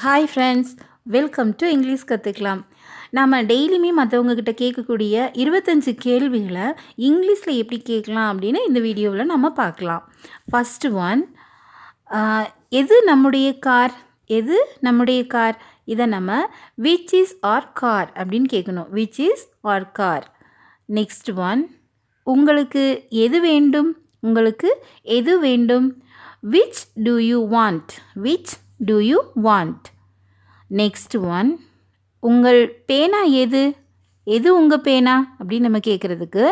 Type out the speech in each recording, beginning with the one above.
Hi friends, welcome to English கற்றுக்கலாம். நாம் டெய்லியுமே மற்றவங்கக்கிட்ட கேட்கக்கூடிய 25 கேள்விகளை இங்கிலீஷில் எப்படி கேட்கலாம் அப்படின்னு இந்த வீடியோவில் நம்ம பார்க்கலாம். ஃபஸ்ட்டு ஒன், எது நம்முடைய கார்? எது நம்முடைய கார்? இதை நம்ம விச் இஸ் ஆர் கார் அப்படின்னு கேட்கணும். Which is our car. Next one, உங்களுக்கு எது வேண்டும்? உங்களுக்கு எது வேண்டும்? Which do you want? Which do you want? Next one, உங்கள் பேனா எது? எது உங்கள் பேனா அப்படின்னு நம்ம கேட்குறதுக்கு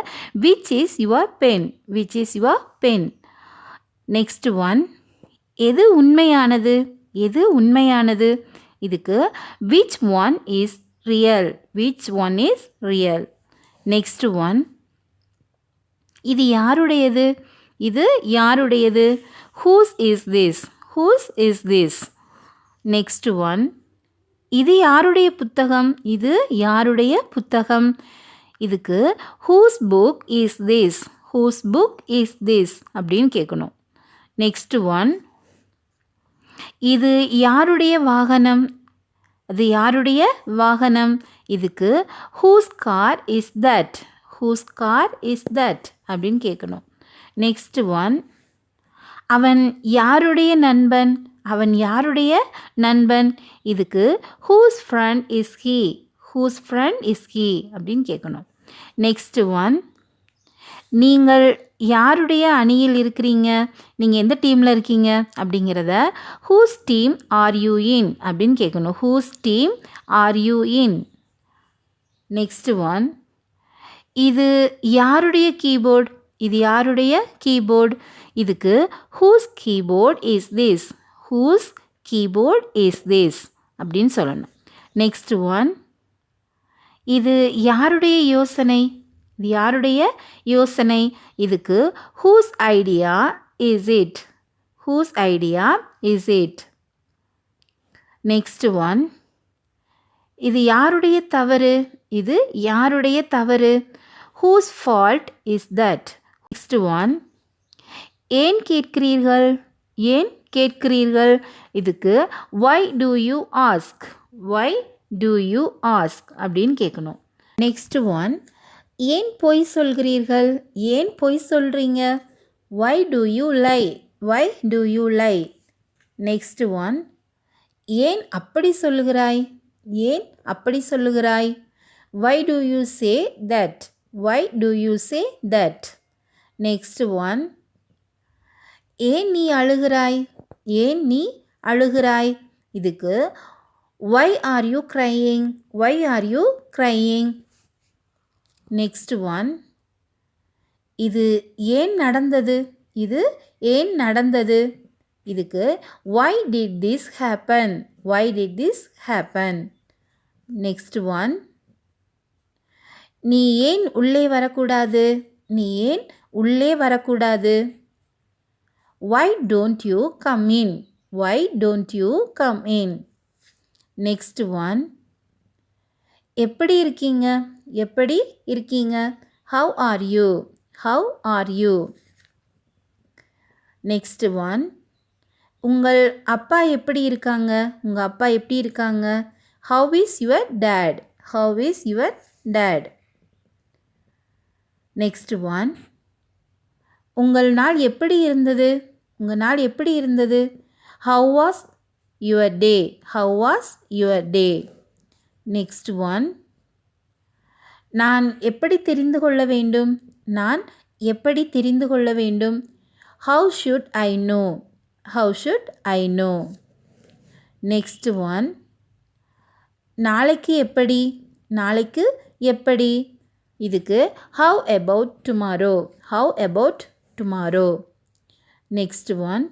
which is your pen? Which is your pen? Next one, எது உண்மையானது? எது உண்மையானது? இதுக்கு which one is real? Which one is real? Next one, இது யாருடையது? இது யாருடையது? Whose is this? Whose is this? Next one, இது யாருடைய புத்தகம்? இது யாருடைய புத்தகம்? இதுக்கு whose book is this? Whose book is this அப்படின்னு கேட்கணும். நெக்ஸ்ட் ஒன், இது யாருடைய வாகனம்? அது யாருடைய வாகனம்? இதுக்கு whose car is that? Whose car is that அப்படின்னு கேட்கணும். நெக்ஸ்ட் ஒன், அவன் யாருடைய நண்பன்? அவன் யாருடைய நண்பன்? இதுக்கு whose friend is he? Whose friend is he அப்படின்னு கேட்கணும். நெக்ஸ்ட் ஒன், நீங்கள் யாருடைய அணியில் இருக்கிறீங்க? நீங்கள் எந்த டீமில் இருக்கீங்க அப்படிங்கிறத whose team are you in அப்படின்னு கேட்கணும். Whose team are you in? Next one, இது யாருடைய கீபோர்டு? இது யாருடைய கீபோர்டு? இதுக்கு whose keyboard is this? Whose keyboard is this அப்படின்னு சொல்லணும். நெக்ஸ்ட் ஒன், இது யாருடைய யோசனை? இது யாருடைய யோசனை? இதுக்கு whose idea is it? Whose idea is it? Next one, இது யாருடைய தவறு? இது யாருடைய தவறு? Whose fault is that? Next one, ஏன் கேட்கிறீர்கள்? ஏன் கேட்கிறீர்கள்? இதுக்கு why do you ask? why do you ask அப்படின்னு கேட்கணும். நெக்ஸ்ட் ஒன், ஏன் பொய் சொல்கிறீர்கள்? ஏன் பொய் சொல்கிறீங்க? why do you lie? why do you lie? Next one, ஏன் அப்படி சொல்லுகிறாய்? ஏன் அப்படி சொல்லுகிறாய்? why do you say that? why do you say that? Next one, ஏன் நீ அழுகிறாய்? ஏன் நீ அழுகிறாய்? இதுக்கு why are you crying? why are you crying? Next one, இது ஏன் நடந்தது? இது ஏன் நடந்தது? இதுக்கு why did this happen? why did this happen? Next one, நீ ஏன் உள்ளே வரக்கூடாது? நீ ஏன் உள்ளே வரக்கூடாது? why don't you come in? why don't you come in? Next one, எப்படி இருக்கீங்க? எப்படி இருக்கீங்க? how are you? how are you? Next one, உங்கள் அப்பா எப்படி இருக்காங்க? உங்கள் அப்பா எப்படி இருக்காங்க? how is your dad? how is your dad? Next one, உங்கள் நாள் எப்படி இருந்தது? உங்கள் நாள் எப்படி இருந்தது? how was your day? how was your day? Next one, நான் எப்படி தெரிந்து கொள்ள வேண்டும்? நான் எப்படி தெரிந்து கொள்ள வேண்டும்? how should I know? how should I know? Next one, நாளைக்கு எப்படி? நாளைக்கு எப்படி? இதுக்கு how about tomorrow? how about tomorrow? Next one,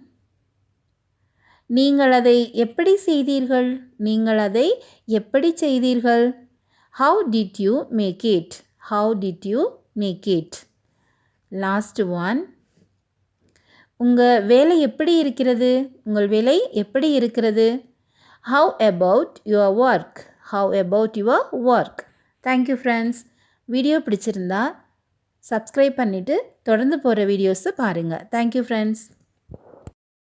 நீங்கள் அதை எப்படி செய்தீர்கள்? நீங்கள் அதை எப்படி செய்தீர்கள்? how did you make it? how did you make it? Last one, உங்கள் வேலை எப்படி இருக்கிறது? உங்கள் வேலை எப்படி இருக்கிறது? how about your work? how about your work? Thank you friends. Video பிடிச்சிருந்தா சப்ஸ்கிரைப் பண்ணிவிட்டு தொடர்ந்து போகிற வீடியோஸை பாருங்கள். Thank you friends.